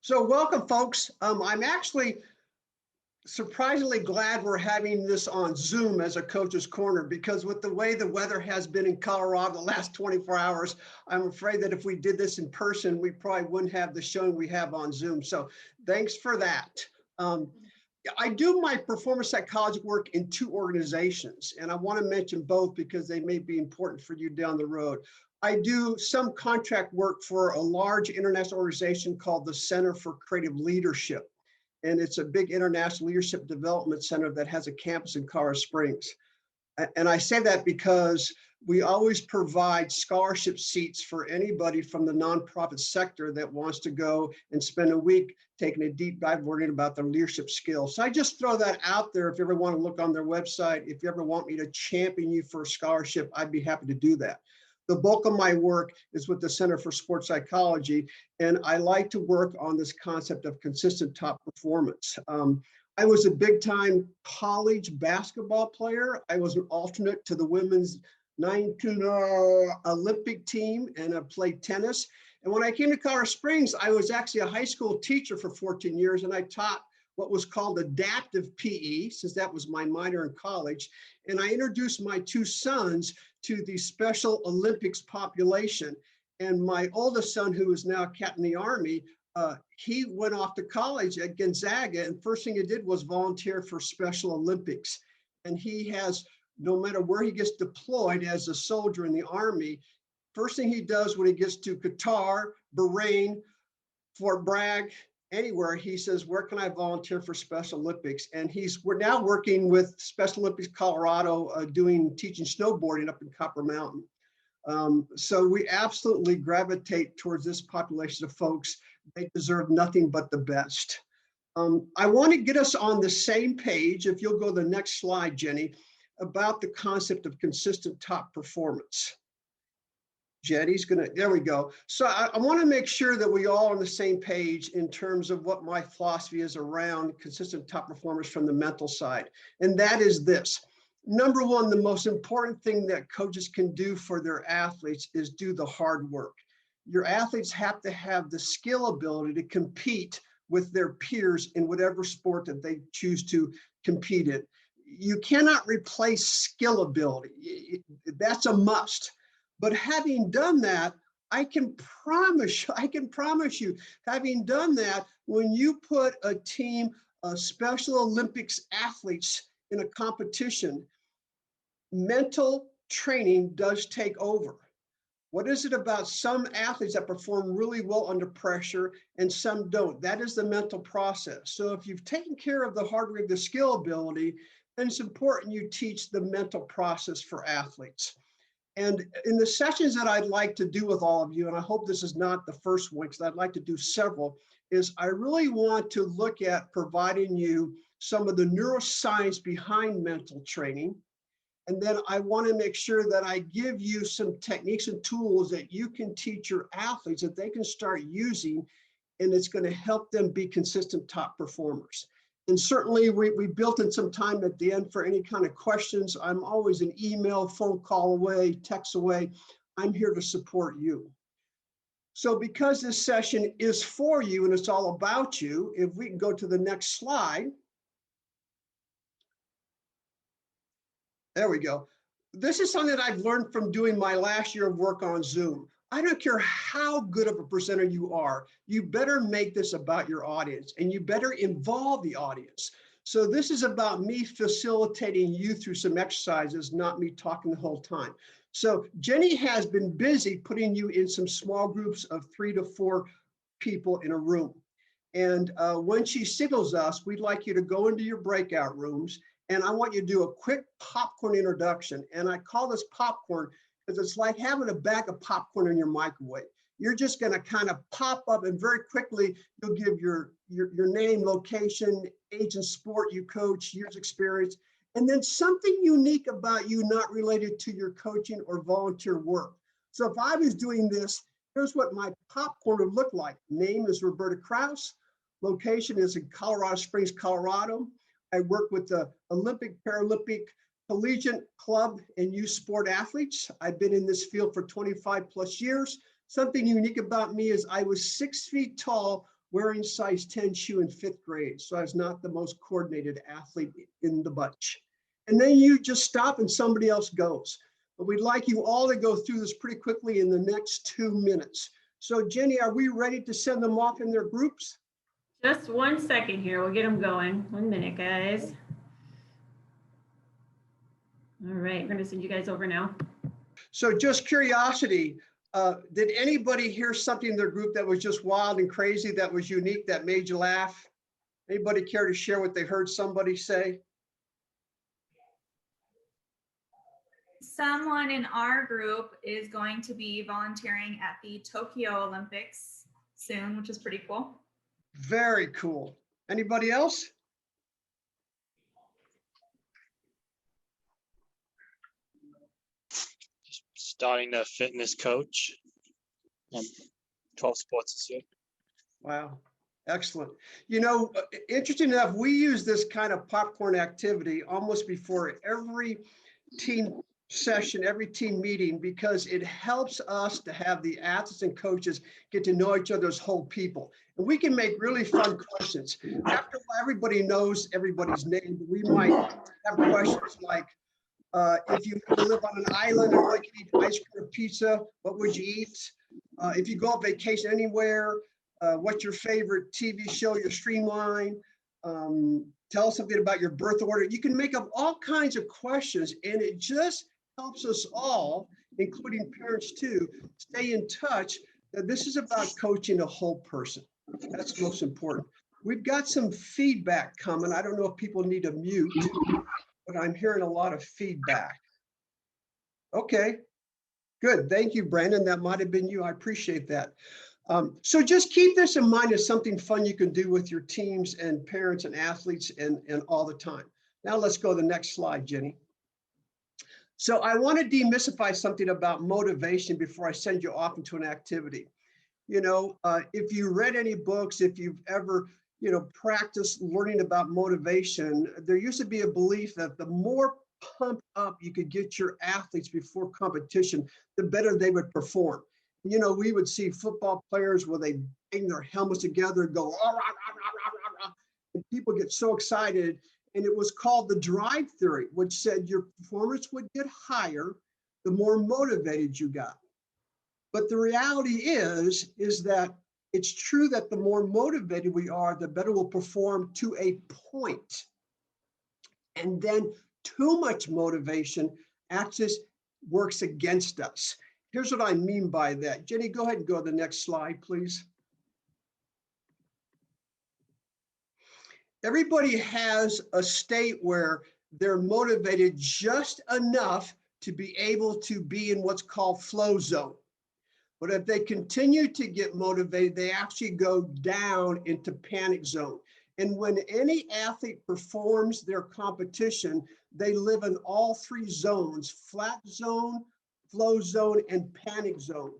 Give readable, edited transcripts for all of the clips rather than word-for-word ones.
So welcome, folks. I'm actually surprisingly glad we're having this on Zoom as a coach's corner, because with the way the weather has been in Colorado the last 24 hours, I'm afraid that if we did this in person, we probably wouldn't have the showing we have on Zoom. So thanks for that. I do my performance psychology work in two organizations, and I want to mention both because they may be important for you down the road. I do some contract work for a large international organization called the Center for Creative Leadership. And it's a big international leadership development center that has a campus in Colorado Springs. And I say that because we always provide scholarship seats for anybody from the nonprofit sector that wants to go and spend a week taking a deep dive learning about their leadership skills. So I just throw that out there. If you ever want to look on their website, if you ever want me to champion you for a scholarship, I'd be happy to do that. The bulk of my work is with the Center for Sports Psychology, and I like to work on this concept of consistent top performance. I was a big-time college basketball player. I was an alternate to the women's 19 Olympic team, and I played tennis. And when I came to Colorado Springs, I was actually a high school teacher for 14 years, and I taught what was called adaptive PE, since that was my minor in college. And I introduced my two sons to the Special Olympics population. And my oldest son, who is now a captain in the Army, he went off to college at Gonzaga, and first thing he did was volunteer for Special Olympics. And he has, no matter where he gets deployed as a soldier in the Army, first thing he does when he gets to Qatar, Bahrain, Fort Bragg, anywhere, he says, where can I volunteer for Special Olympics? And we're now working with Special Olympics Colorado, teaching snowboarding up in Copper Mountain. So we absolutely gravitate towards this population of folks. They deserve nothing but the best. I want to get us on the same page, if you'll go to the next slide, Jenny, about the concept of consistent top performance. Jetty's there we go. So I want to make sure that we all are on the same page in terms of what my philosophy is around consistent top performers from the mental side. And that is this. Number one, the most important thing that coaches can do for their athletes is do the hard work. Your athletes have to have the skill ability to compete with their peers in whatever sport that they choose to compete in. You cannot replace skill ability. That's a must. But having done that, I can promise you, having done that, when you put a team of Special Olympics athletes in a competition, mental training does take over. What is it about some athletes that perform really well under pressure and some don't? That is the mental process. So if you've taken care of the hard work, the skill ability, then it's important you teach the mental process for athletes. And in the sessions that I'd like to do with all of you, and I hope this is not the first one because I'd like to do several, is I really want to look at providing you some of the neuroscience behind mental training. And then I want to make sure that I give you some techniques and tools that you can teach your athletes that they can start using, and it's going to help them be consistent top performers. And certainly we built in some time at the end for any kind of questions. I'm always an email, phone call away, text away. I'm here to support you. So because this session is for you and it's all about you, if we can go to the next slide. There we go. This is something that I've learned from doing my last year of work on Zoom. I don't care how good of a presenter you are, you better make this about your audience and you better involve the audience. So this is about me facilitating you through some exercises, not me talking the whole time. So Jenny has been busy putting you in some small groups of 3 to 4 people in a room. And when she signals us, we'd like you to go into your breakout rooms, and I want you to do a quick popcorn introduction. And I call this popcorn because it's like having a bag of popcorn in your microwave. You're just going to kind of pop up, and very quickly you'll give your name, location, age and sport you coach, years experience, and then something unique about you not related to your coaching or volunteer work. So if I was doing this, here's what my popcorn would look like. Name is Roberta Kraus. Location is in Colorado Springs, Colorado. I work with the Olympic, Paralympic, collegiate club and youth sport athletes. I've been in this field for 25 plus years. Something unique about me is I was 6 feet tall wearing size 10 shoe in 5th grade. So I was not the most coordinated athlete in the bunch. And then you just stop and somebody else goes. But we'd like you all to go through this pretty quickly in the next 2 minutes. So Jenny, are we ready to send them off in their groups? Just 1 second here. We'll get them going. 1 minute, guys. All right, we're going to send you guys over now. So just curiosity, did anybody hear something in their group that was just wild and crazy, that was unique, that made you laugh? Anybody care to share what they heard somebody say? Someone in our group is going to be volunteering at the Tokyo Olympics soon, which is pretty cool. Very cool. Anybody else? Starting a fitness coach. 12 sports this year. Wow, excellent. You know, interesting enough, we use this kind of popcorn activity almost before every team session, every team meeting, because it helps us to have the athletes and coaches get to know each other as whole people. And we can make really fun questions. After a while, everybody knows everybody's name, but we might have questions like, if you live on an island and like you eat ice cream or pizza, what would you eat? If you go on vacation anywhere, what's your favorite TV show, your streamline? Tell us something about your birth order. You can make up all kinds of questions, and it just helps us all, including parents too, stay in touch that this is about coaching a whole person. That's most important. We've got some feedback coming. I don't know if people need to mute, but I'm hearing a lot of feedback. Okay, good. Thank you, Brandon. That might have been you. I appreciate that. So just keep this in mind as something fun you can do with your teams and parents and athletes and all the time. Now let's go to the next slide, Jenny. So I want to demystify something about motivation before I send you off into an activity. You know, if you read any books, if you've ever, you know, practiced learning about motivation, there used to be a belief that the more pumped up you could get your athletes before competition, the better they would perform. You know, we would see football players where they bang their helmets together and go, rah, rah, rah, rah, rah, rah, and people get so excited. And it was called the drive theory, which said your performance would get higher the more motivated you got. But the reality is that it's true that the more motivated we are, the better we'll perform to a point. And then too much motivation actually works against us. Here's what I mean by that. Jenny, go ahead and go to the next slide, please. Everybody has a state where they're motivated just enough to be able to be in what's called flow zone. But if they continue to get motivated, they actually go down into panic zone. And when any athlete performs their competition, they live in all 3 zones: flat zone, flow zone, and panic zone.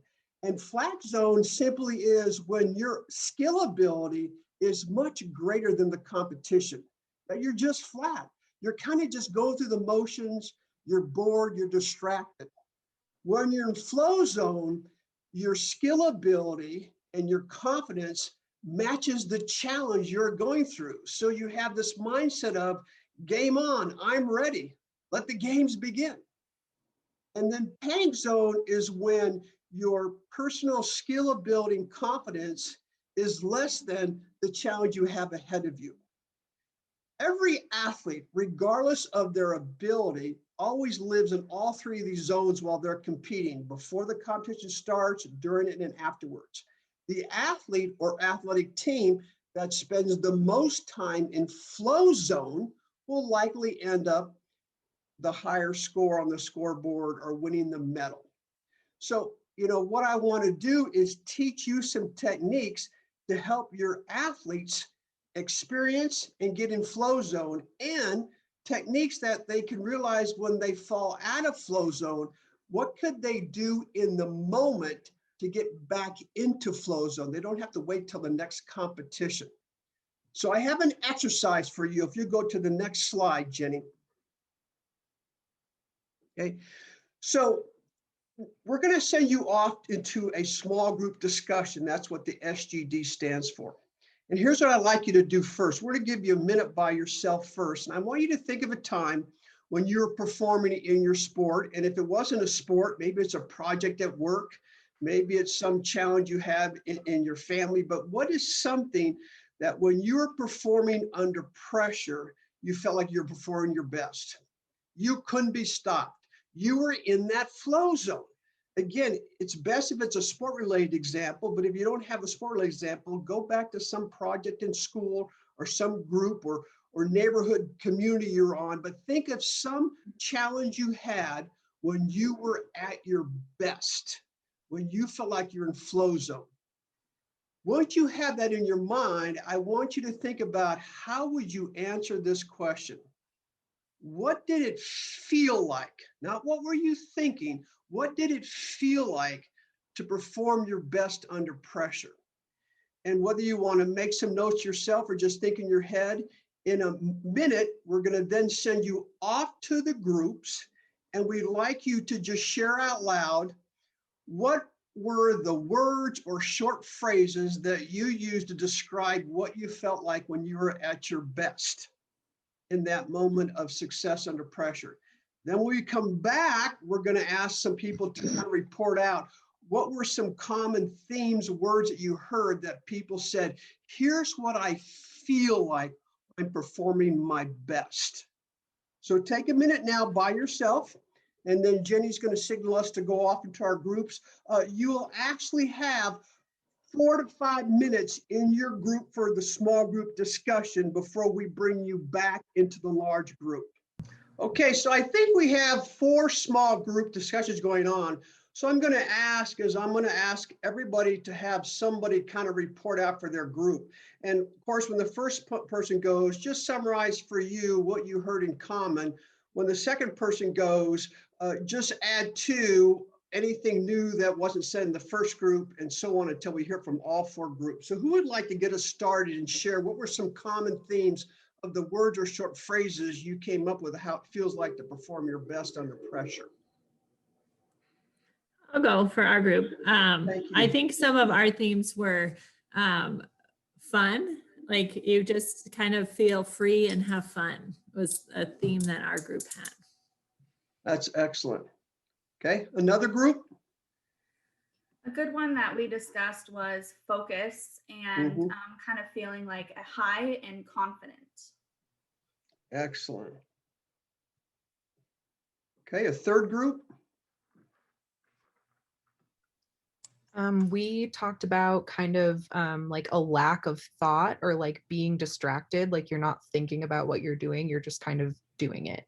And flat zone simply is when your skill ability is much greater than the competition, that you're just flat. You're kind of just going through the motions, you're bored, you're distracted. When you're in flow zone, your skill ability and your confidence matches the challenge you're going through. So you have this mindset of game on, I'm ready, let the games begin. And then panic zone is when your personal skill ability and confidence is less than the challenge you have ahead of you. Every athlete, regardless of their ability, always lives in all 3 of these zones while they're competing, before the competition starts, during it, and afterwards. The athlete or athletic team that spends the most time in flow zone will likely end up the higher score on the scoreboard or winning the medal. So, you know, what I want to do is teach you some techniques to help your athletes experience and get in flow zone, and techniques that they can realize when they fall out of flow zone, what could they do in the moment to get back into flow zone? They don't have to wait till the next competition. So I have an exercise for you. If you go to the next slide, Jenny. Okay, so we're going to send you off into a small group discussion. That's what the SGD stands for. And here's what I'd like you to do first. We're going to give you a minute by yourself first. And I want you to think of a time when you're performing in your sport. And if it wasn't a sport, maybe it's a project at work, maybe it's some challenge you have in your family. But what is something that when you're performing under pressure, you felt like you're performing your best? You couldn't be stopped. You were in that flow zone. Again, it's best if it's a sport-related example, but if you don't have a sport-related example, go back to some project in school or some group or neighborhood community you're on, but think of some challenge you had when you were at your best, when you felt like you're in flow zone. Once you have that in your mind, I want you to think about how would you answer this question? What did it feel like? Not what were you thinking? What did it feel like to perform your best under pressure? And whether you want to make some notes yourself or just think in your head, in a minute, we're going to then send you off to the groups, and we'd like you to just share out loud what were the words or short phrases that you used to describe what you felt like when you were at your best in that moment of success under pressure. Then when we come back, we're going to ask some people to kind of report out what were some common themes, words that you heard that people said, here's what I feel like I'm performing my best. So take a minute now by yourself, and then Jenny's going to signal us to go off into our groups. You will actually have 4 to 5 minutes in your group for the small group discussion before we bring you back into the large group. Okay, so I think we have 4 small group discussions going on. So I'm going to ask everybody to have somebody kind of report out for their group. And of course, when the first person goes, just summarize for you what you heard in common. When the second person goes, just add to anything new that wasn't said in the first group, and so on until we hear from all 4 groups. So who would like to get us started and share what were some common themes of the words or short phrases you came up with, how it feels like to perform your best under pressure? I'll go for our group. Thank you. I think some of our themes were fun, like you just kind of feel free and have fun was a theme that our group had. That's excellent. Okay, another group? A good one that we discussed was focus and kind of feeling like a high and confident. Excellent. Okay, a third group? We talked about kind of like a lack of thought or like being distracted, like you're not thinking about what you're doing, you're just kind of doing it.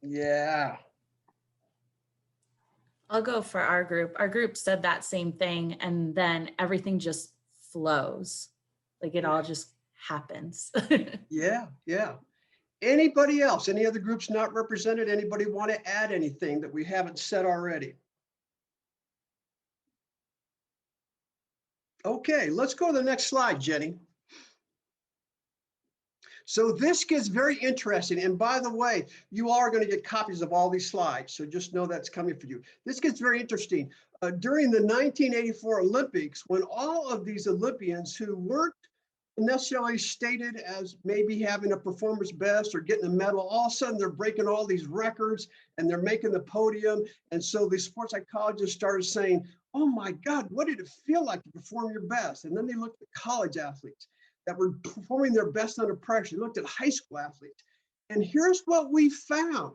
Yeah. I'll go for our group. Our group said that same thing, and then everything just flows. Like it all just happens. Yeah. Anybody else? Any other groups not represented? Anybody want to add anything that we haven't said already? Okay, let's go to the next slide, Jenny. So this gets very interesting. And by the way, you are going to get copies of all these slides. So just know that's coming for you. This gets very interesting. During the 1984 Olympics, when all of these Olympians who weren't necessarily stated as maybe having a performance best or getting a medal, all of a sudden they're breaking all these records and they're making the podium. And so the sports psychologists started saying, oh my God, what did it feel like to perform your best? And then they looked at college athletes that were performing their best under pressure. They looked at high school athletes. And here's what we found.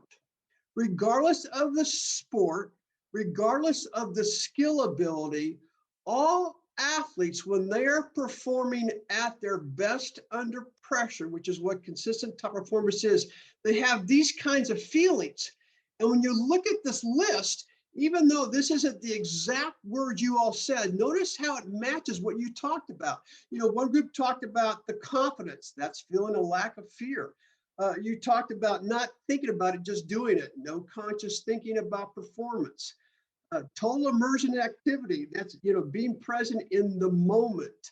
Regardless of the sport, regardless of the skill ability, all athletes, when they're performing at their best under pressure, which is what consistent top performance is, they have these kinds of feelings. And when you look at this list, even though this isn't the exact word you all said, notice how it matches what you talked about. You know, one group talked about the confidence, that's feeling a lack of fear. You talked about not thinking about it, just doing it. No conscious thinking about performance. Total immersion in activity, that's, you know, being present in the moment.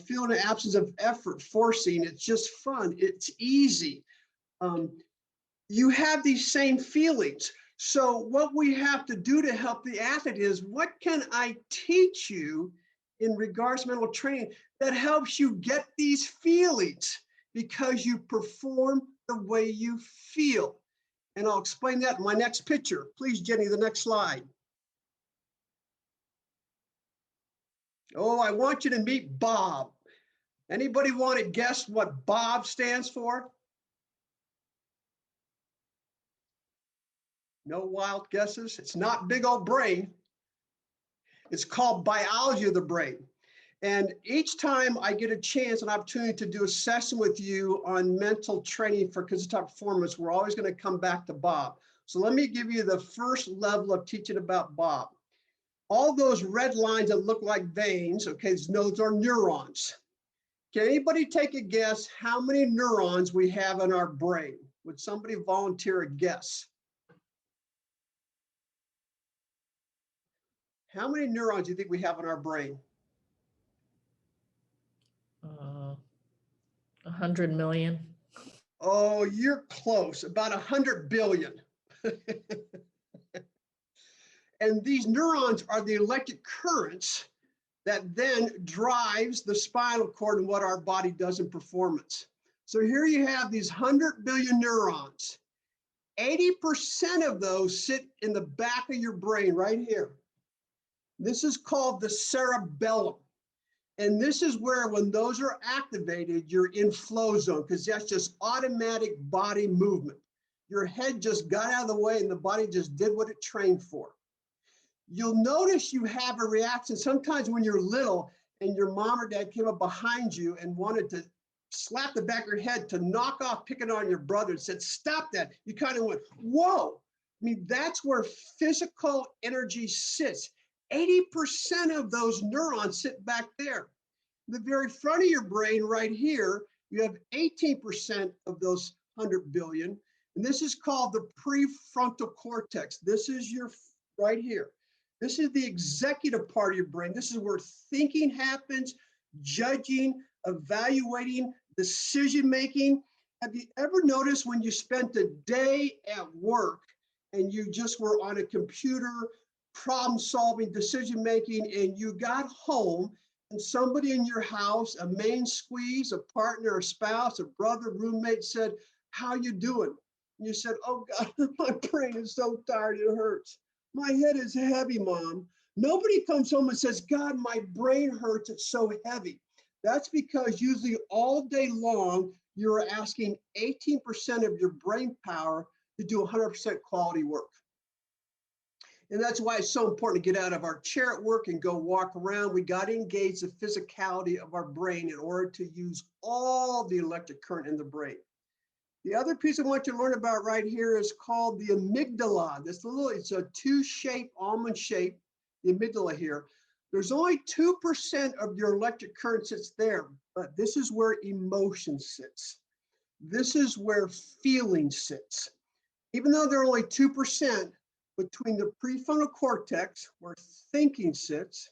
Feeling an absence of effort, forcing, it's just fun, it's easy. You have these same feelings. So what we have to do to help the athlete is, what can I teach you in regards to mental training that helps you get these feelings because you perform the way you feel. And I'll explain that in my next picture. Please, Jenny, the next slide. Oh, I want you to meet Bob. Anybody want to guess what Bob stands for? No wild guesses? It's not big old brain. It's called biology of the brain. And each time I get a chance, an opportunity to do a session with you on mental training for consistent performance, we're always going to come back to Bob. So let me give you the first level of teaching about Bob. All those red lines that look like veins, okay, those are neurons. Can anybody take a guess how many neurons we have in our brain? Would somebody volunteer a guess? How many neurons do you think we have in our brain? 100 million. Oh, you're close, about 100 billion. And these neurons are the electric currents that then drives the spinal cord and what our body does in performance. So here you have these 100 billion neurons. 80% of those sit in the back of your brain right here. This is called the cerebellum. And this is where, when those are activated, you're in flow zone, because that's just automatic body movement. Your head just got out of the way and the body just did what it trained for. You'll notice you have a reaction sometimes when you're little and your mom or dad came up behind you and wanted to slap the back of your head to knock off picking on your brother and said, stop that. You kind of went, whoa. I mean, that's where physical energy sits. 80% of those neurons sit back there. The very front of your brain right here, you have 18% of those 100 billion. And this is called the prefrontal cortex. This is your right here. This is the executive part of your brain. This is where thinking happens, judging, evaluating, decision-making. Have you ever noticed when you spent a day at work and you just were on a computer, problem-solving, decision-making, and you got home and somebody in your house, a main squeeze, a partner, a spouse, a brother, roommate said, how you doing? And you said, oh God, my brain is so tired, it hurts. My head is heavy, Mom. Nobody comes home and says, God, my brain hurts, it's so heavy. That's because usually all day long, you're asking 18% of your brain power to do 100% quality work. And that's why it's so important to get out of our chair at work and go walk around. We got to engage the physicality of our brain in order to use all the electric current in the brain. The other piece I want you to learn about right here is called the amygdala. It's a two-shaped, almond shape, the amygdala here. There's only 2% of your electric current sits there, but this is where emotion sits. This is where feeling sits. Even though they're only 2%, between the prefrontal cortex, where thinking sits,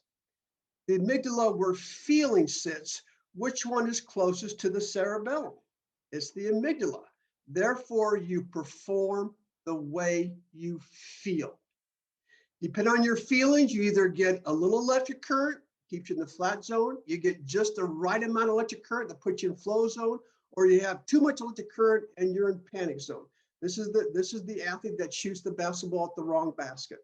the amygdala, where feeling sits, which one is closest to the cerebellum? It's the amygdala. Therefore, you perform the way you feel. Depending on your feelings, you either get a little electric current, keeps you in the flat zone, you get just the right amount of electric current that puts you in flow zone, or you have too much electric current and you're in panic zone. This is the athlete that shoots the basketball at the wrong basket.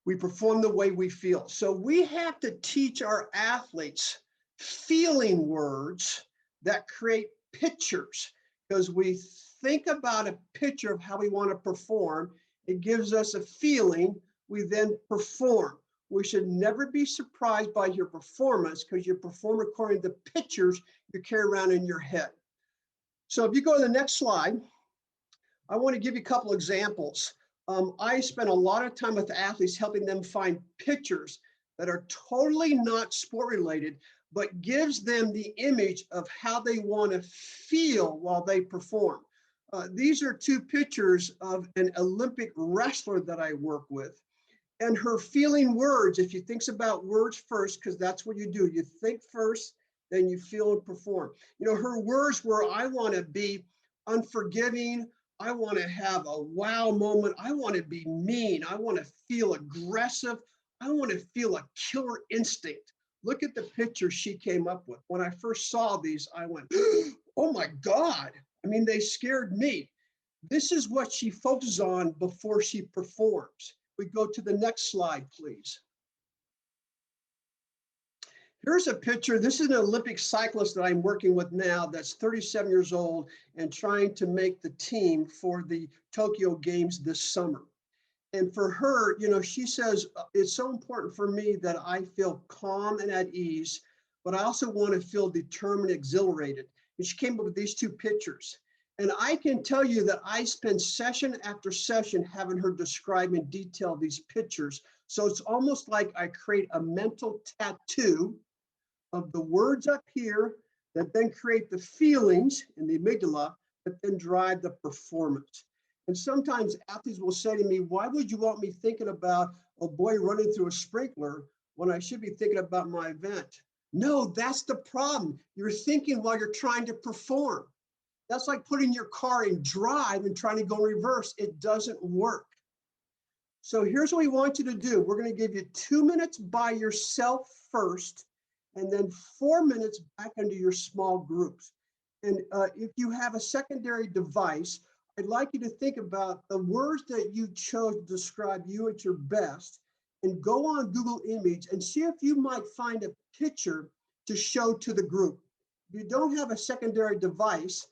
We perform the way we feel. So we have to teach our athletes feeling words that create pictures, because we think about a picture of how we want to perform. It gives us a feeling, we then perform. We should never be surprised by your performance, because you perform according to the pictures you carry around in your head. So if you go to the next slide, I want to give you a couple examples. I spend a lot of time with athletes helping them find pictures that are totally not sport related, but gives them the image of how they want to feel while they perform. These are two pictures of an Olympic wrestler that I work with, and her feeling words. If you think about words first, because that's what you do, you think first, then you feel and perform. You know, her words were, I want to be unforgiving, I want to have a wow moment, I want to be mean, I want to feel aggressive, I want to feel a killer instinct. Look at the picture she came up with. When I first saw these, I went, oh my God. I mean, they scared me. This is what she focuses on before she performs. We go to the next slide, please. Here's a picture. This is an Olympic cyclist that I'm working with now that's 37 years old and trying to make the team for the Tokyo Games this summer. And for her, you know, she says, it's so important for me that I feel calm and at ease, but I also want to feel determined, exhilarated. And she came up with these two pictures. And I can tell you that I spend session after session having her describe in detail these pictures. So it's almost like I create a mental tattoo of the words up here that then create the feelings in the amygdala that then drive the performance. And sometimes athletes will say to me, why would you want me thinking about a boy running through a sprinkler when I should be thinking about my event? No, that's the problem. You're thinking while you're trying to perform. That's like putting your car in drive and trying to go reverse. It doesn't work. So here's what we want you to do. We're going to give you 2 minutes by yourself first, and then 4 minutes back into your small groups. And if you have a secondary device, I'd like you to think about the words that you chose to describe you at your best, and go on Google Image and see if you might find a picture to show to the group. If you don't have a secondary device,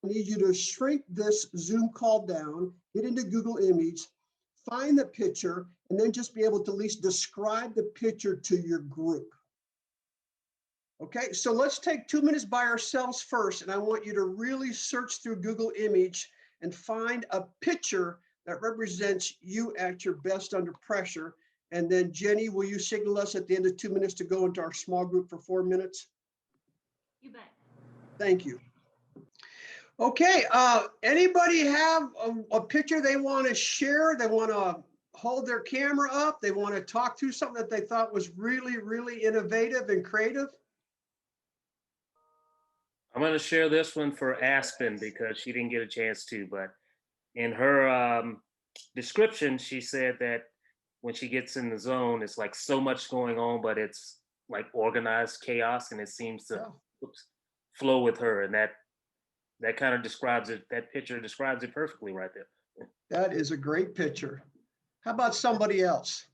I need you to shrink this Zoom call down, get into Google Image, find the picture, and then just be able to at least describe the picture to your group. Okay, so let's take 2 minutes by ourselves first, and I want you to really search through Google Image and find a picture that represents you at your best under pressure. And then Jenny, will you signal us at the end of 2 minutes to go into our small group for 4 minutes? You bet. Thank you. Okay, anybody have a picture they want to share? They want to hold their camera up? They want to talk through something that they thought was really, really innovative and creative? I'm going to share this one for Aspen because she didn't get a chance to, but in her description, she said that when she gets in the zone, it's like so much going on, but it's like organized chaos, and it seems to flow with her. And that kind of describes it. That picture describes it perfectly right there. That is a great picture. How about somebody else?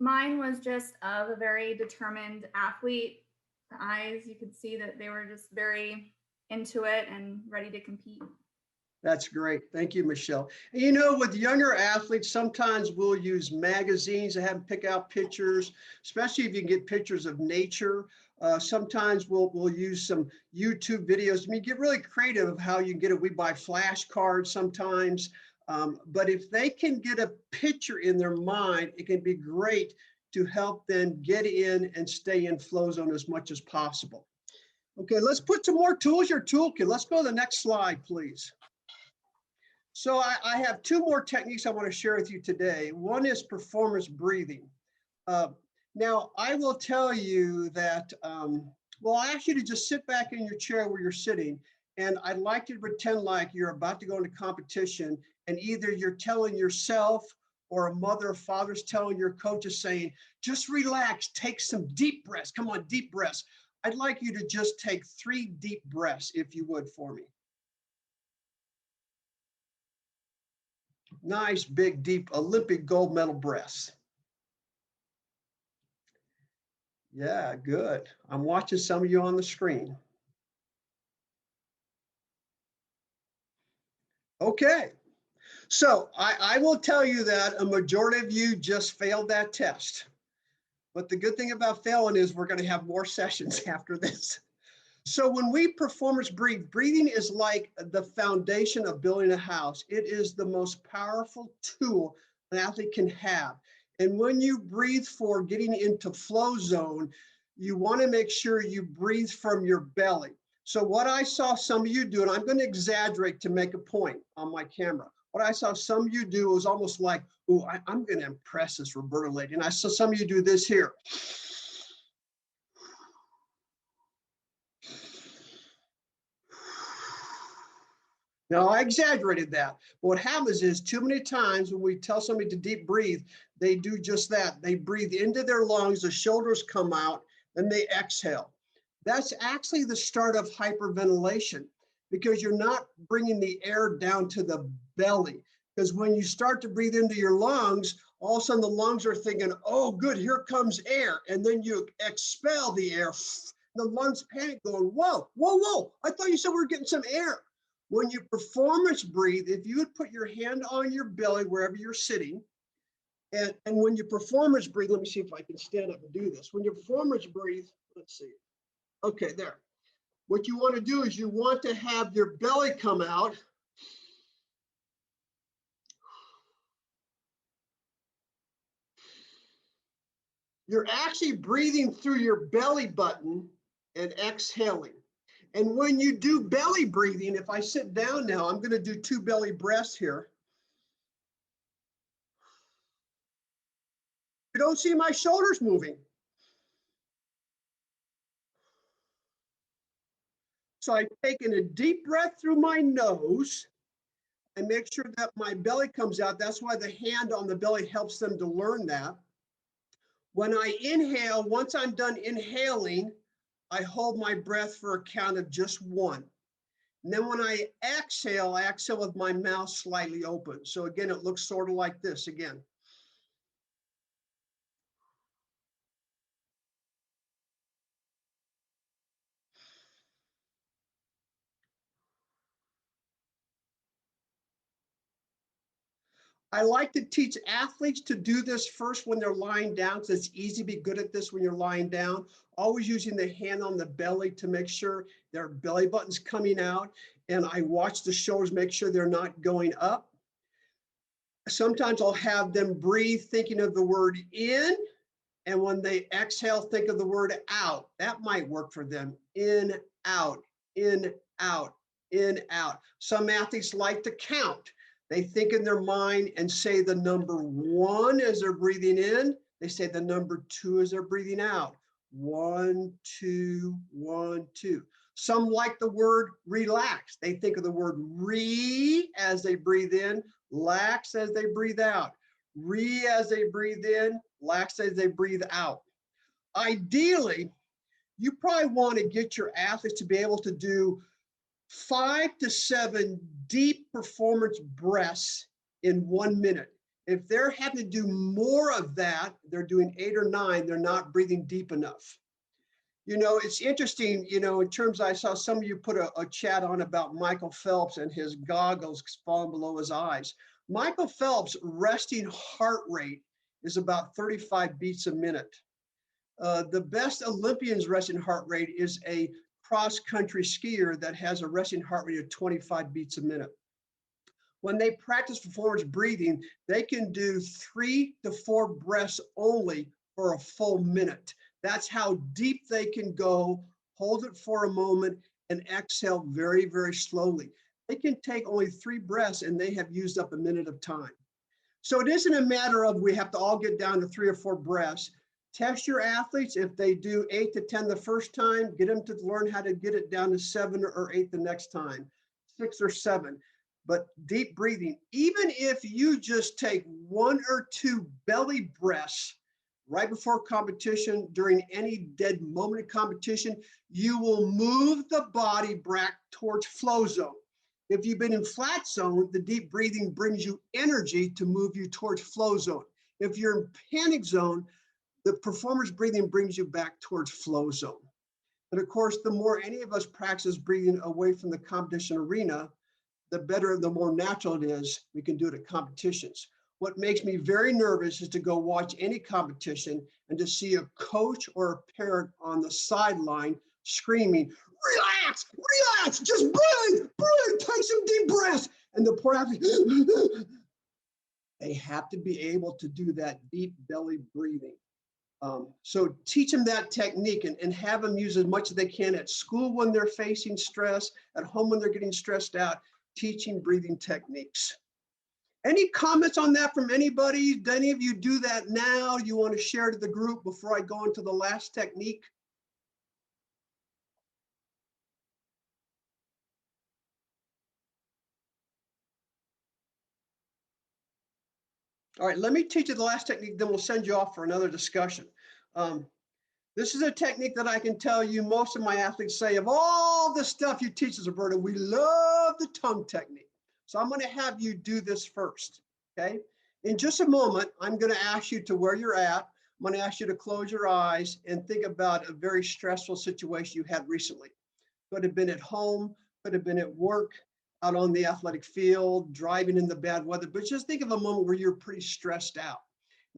Mine was just of a very determined athlete. The eyes, you could see that they were just very into it and ready to compete. That's great. Thank you, Michelle. And you know, with younger athletes, sometimes we'll use magazines to have them pick out pictures, especially if you can get pictures of nature. Sometimes we'll use some YouTube videos. I mean, get really creative of how you can get it. We buy flashcards sometimes. But if they can get a picture in their mind, it can be great to help them get in and stay in flow zone as much as possible. Okay, let's put some more tools in your toolkit. Let's go to the next slide, please. So I have two more techniques I want to share with you today. One is performance breathing. Now, I will tell you that, well, I ask you to just sit back in your chair where you're sitting, and I'd like you to pretend like you're about to go into competition, and either you're telling yourself or a mother or father's telling your coaches saying, just relax, take some deep breaths. Come on, deep breaths. I'd like you to just take 3 deep breaths, if you would, for me. Nice, big, deep Olympic gold medal breaths. Yeah, good. I'm watching some of you on the screen. Okay, so I will tell you that a majority of you just failed that test. But the good thing about failing is we're going to have more sessions after this. So when we performance breathe, breathing is like the foundation of building a house. It is the most powerful tool an athlete can have. And when you breathe for getting into flow zone, you want to make sure you breathe from your belly. So what I saw some of you do, and I'm going to exaggerate to make a point on my camera. What I saw some of you do was almost like, oh, I'm going to impress this Roberta lady. And I saw some of you do this here. Now, I exaggerated that. But what happens is too many times when we tell somebody to deep breathe, they do just that. They breathe into their lungs, the shoulders come out, and they exhale. That's actually the start of hyperventilation because you're not bringing the air down to the belly. Because when you start to breathe into your lungs, all of a sudden the lungs are thinking, oh, good, here comes air. And then you expel the air. The lungs panic going, whoa, whoa, whoa. I thought you said we were getting some air. When you performance breathe, if you would put your hand on your belly wherever you're sitting, and when you performance breathe, let me see if I can stand up and do this. When you performance breathe, let's see. Okay, there. What you want to do is you want to have your belly come out. You're actually breathing through your belly button and exhaling. And when you do belly breathing, if I sit down now, I'm going to do 2 belly breaths here. You don't see my shoulders moving. So I've taken a deep breath through my nose and make sure that my belly comes out. That's why the hand on the belly helps them to learn that. When I inhale, once I'm done inhaling, I hold my breath for a count of just 1. And then when I exhale with my mouth slightly open. So again, it looks sort of like this again. I like to teach athletes to do this first when they're lying down, because it's easy to be good at this when you're lying down. Always using the hand on the belly to make sure their belly button's coming out. And I watch the shoulders, make sure they're not going up. Sometimes I'll have them breathe thinking of the word in. And when they exhale, think of the word out. That might work for them. In, out, in, out, in, out. Some athletes like to count. They think in their mind and say the number 1 as they're breathing in. They say the number 2 as they're breathing out. 1, 2, 1, 2. Some like the word relax. They think of the word re as they breathe in, lax as they breathe out. Re as they breathe in, lax as they breathe out. Ideally, you probably want to get your athletes to be able to do 5 to 7 deep performance breaths in 1 minute. If they're having to do more of that, they're doing 8 or 9, they're not breathing deep enough. You know, it's interesting, you know, in terms, I saw some of you put a chat on about Michael Phelps and his goggles falling below his eyes. Michael Phelps' resting heart rate is about 35 beats a minute. The best Olympian's resting heart rate is a cross-country skier that has a resting heart rate of 25 beats a minute. When they practice performance breathing, they can do 3 to 4 breaths only for a full minute. That's how deep they can go, hold it for a moment, and exhale very, very slowly. They can take only 3 breaths and they have used up a minute of time. So it isn't a matter of we have to all get down to 3 or 4 breaths. Test your athletes. If they do 8 to 10 the first time, get them to learn how to get it down to 7 or 8 the next time, 6 or 7. But deep breathing, even if you just take 1 or 2 belly breaths right before competition, during any dead moment of competition, you will move the body back towards flow zone. If you've been in flat zone, the deep breathing brings you energy to move you towards flow zone. If you're in panic zone, the performance breathing brings you back towards flow zone. And of course, the more any of us practice breathing away from the competition arena, the better, the more natural it is we can do it at competitions. What makes me very nervous is to go watch any competition and to see a coach or a parent on the sideline screaming, relax, relax, just breathe, breathe, take some deep breaths. And the poor athlete, they have to be able to do that deep belly breathing. So teach them that technique and have them use as much as they can at school when they're facing stress, at home when they're getting stressed out, teaching breathing techniques. Any comments on that from anybody? Do any of you do that now? You want to share to the group before I go into the last technique? All right, let me teach you the last technique, then we'll send you off for another discussion. This is a technique that I can tell you most of my athletes say, of all the stuff you teach us, Roberta, we love the tongue technique. So I'm going to have you do this first, okay? In just a moment, I'm going to ask you to where you're at. I'm going to ask you to close your eyes and think about a very stressful situation you had recently. Could have been at home, could have been at work, out on the athletic field, driving in the bad weather, but just think of a moment where you're pretty stressed out.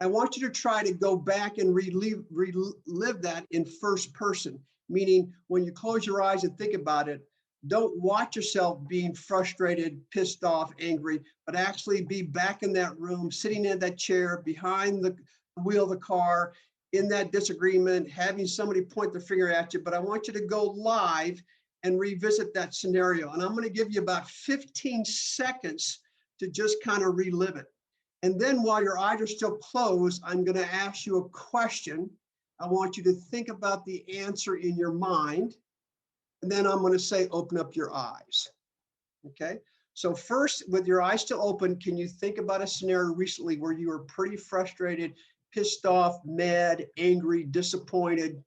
I want you to try to go back and relive that in first person, meaning when you close your eyes and think about it, don't watch yourself being frustrated, pissed off, angry, but actually be back in that room, sitting in that chair, behind the wheel of the car, in that disagreement, having somebody point their finger at you. But I want you to go live and revisit that scenario. And I'm going to give you about 15 seconds to just kind of relive it. And then while your eyes are still closed, I'm going to ask you a question. I want you to think about the answer in your mind. And then I'm going to say, open up your eyes. Okay. So first, with your eyes still open, can you think about a scenario recently where you were pretty frustrated, pissed off, mad, angry, disappointed?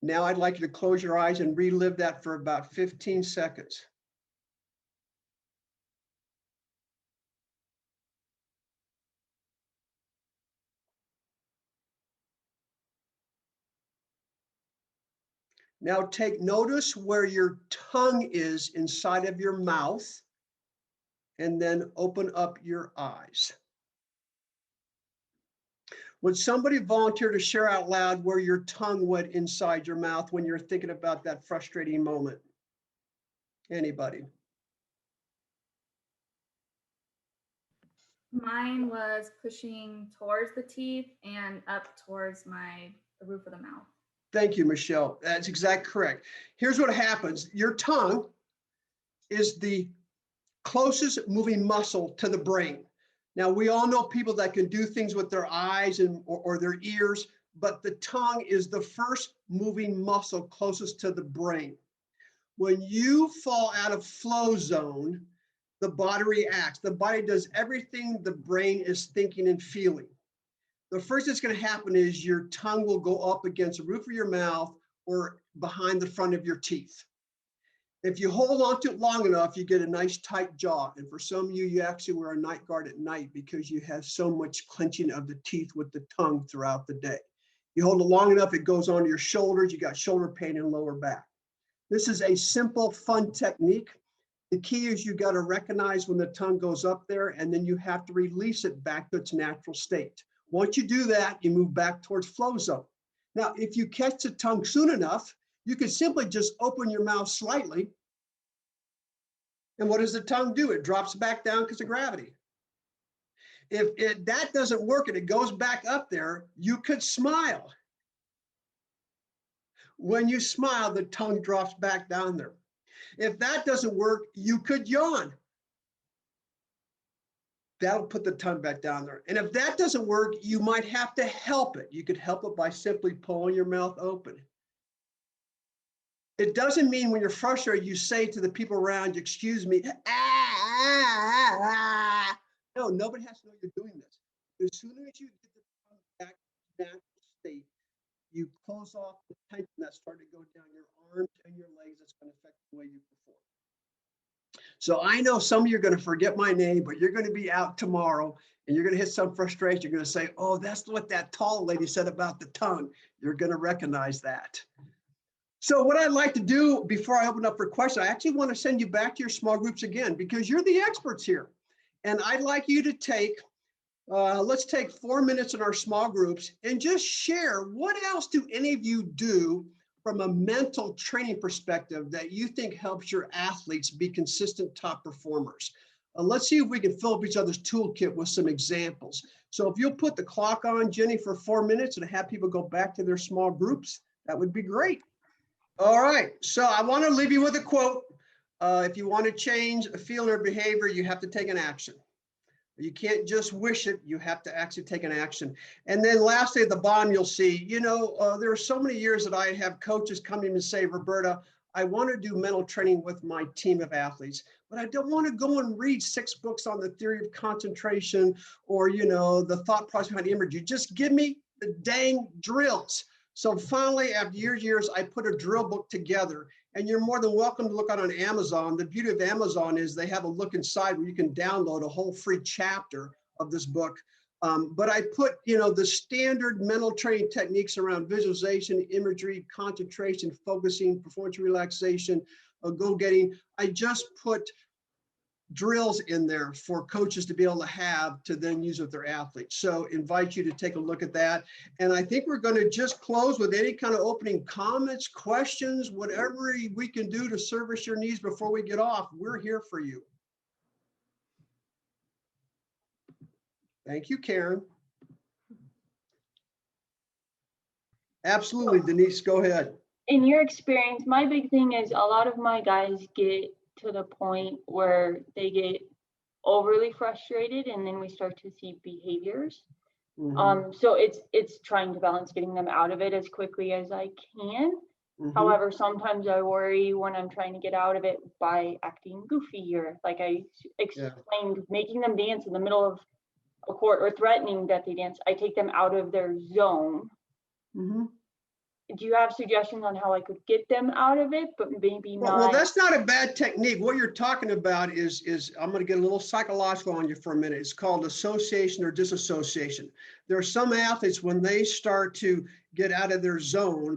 Now I'd like you to close your eyes and relive that for about 15 seconds. Now take notice where your tongue is inside of your mouth, and then open up your eyes. Would somebody volunteer to share out loud where your tongue went inside your mouth when you're thinking about that frustrating moment? Anybody? Mine was pushing towards the teeth and up towards the roof of the mouth. Thank you, Michelle. That's exactly correct. Here's what happens. Your tongue is the closest moving muscle to the brain. Now, we all know people that can do things with their eyes or their ears, but the tongue is the first moving muscle closest to the brain. When you fall out of flow zone, the body reacts. The body does everything the brain is thinking and feeling. The first that's going to happen is your tongue will go up against the roof of your mouth or behind the front of your teeth. If you hold on to it long enough, you get a nice tight jaw. And for some of you, you actually wear a night guard at night because you have so much clenching of the teeth with the tongue throughout the day. You hold it long enough, it goes onto your shoulders. You got shoulder pain and lower back. This is a simple, fun technique. The key is you got to recognize when the tongue goes up there, and then you have to release it back to its natural state. Once you do that, you move back towards flow zone. Now, if you catch the tongue soon enough, you can simply just open your mouth slightly. And what does the tongue do? It drops back down because of gravity. If that doesn't work and it goes back up there, you could smile. When you smile, the tongue drops back down there. If that doesn't work, you could yawn. That'll put the tongue back down there. And if that doesn't work, you might have to help it. You could help it by simply pulling your mouth open. It doesn't mean when you're frustrated, you say to the people around you, excuse me, No, nobody has to know you're doing this. As soon as you get the tongue back to the natural state, you close off the tension that's starting to go down your arms and your legs. That's going to affect the way you perform. So I know some of you are going to forget my name, but you're going to be out tomorrow and you're going to hit some frustration. You're going to say, oh, that's what that tall lady said about the tongue. You're going to recognize that. So what I'd like to do before I open up for questions, I actually want to send you back to your small groups again, because you're the experts here. And I'd like you to take, let's take 4 minutes in our small groups and just share what else do any of you do from a mental training perspective that you think helps your athletes be consistent top performers. Let's see if we can fill up each other's toolkit with some examples. So if you'll put the clock on, Jenny, for 4 minutes and have people go back to their small groups, that would be great. All right, so I want to leave you with a quote. If you want to change a feeling or behavior, you have to take an action. You can't just wish it, you have to actually take an action. And then lastly, at the bottom, you'll see, there are so many years that I have coaches come in and say, Roberta, I want to do mental training with my team of athletes, but I don't want to go and read 6 books on the theory of concentration or, the thought process behind imagery. Just give me the dang drills. So finally, after years, I put a drill book together, and you're more than welcome to look on Amazon. The beauty of Amazon is they have a look inside where you can download a whole free chapter of this book. But I put, the standard mental training techniques around visualization, imagery, concentration, focusing, performance relaxation, goal-getting. I just put drills in there for coaches to be able to have to then use with their athletes. So invite you to take a look at that. And I think we're going to just close with any kind of opening comments, questions, whatever we can do to service your needs before we get off. We're here for you. Thank you, Karen. Absolutely, Denise, go ahead. In your experience, my big thing is a lot of my guys get to the point where they get overly frustrated, and then we start to see behaviors. So it's trying to balance getting them out of it as quickly as I can. However, sometimes I worry when I'm trying to get out of it by acting goofy, or like I explained, making them dance in the middle of a court or threatening that they dance. I take them out of their zone. Do you have suggestions on how I could get them out of it, but maybe not? Well, that's not a bad technique. What you're talking about is I'm going to get a little psychological on you for a minute. It's called association or disassociation. There are some athletes, when they start to get out of their zone,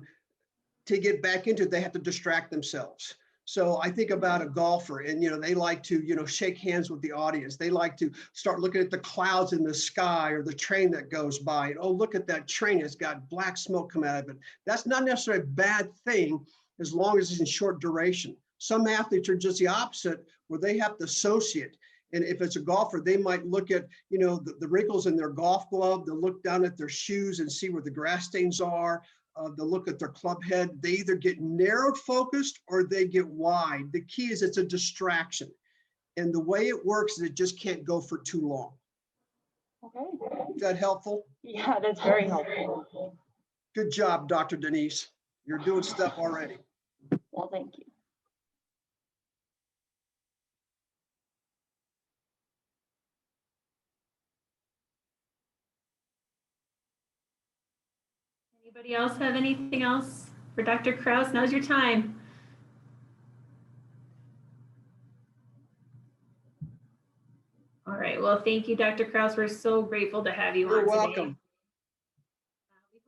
to get back into it, they have to distract themselves. So I think about a golfer, and they like to shake hands with the audience. They like to start looking at the clouds in the sky or the train that goes by. And, oh, look at that train, it's got black smoke coming out of it. That's not necessarily a bad thing as long as it's in short duration. Some athletes are just the opposite, where they have to associate. And if it's a golfer, they might look at the wrinkles in their golf glove. They'll look down at their shoes and see where the grass stains are. They'll look at their club head. They either get narrowed focused or they get wide. The key is it's a distraction. And the way it works is it just can't go for too long. Okay. Is that helpful? Yeah, that's very helpful. Good job, Dr. Denise. You're doing stuff already. Well, thank you. Anybody else have anything else for Dr. Kraus? Now's your time. All right. Well, thank you, Dr. Kraus. We're so grateful to have you on today. You're welcome.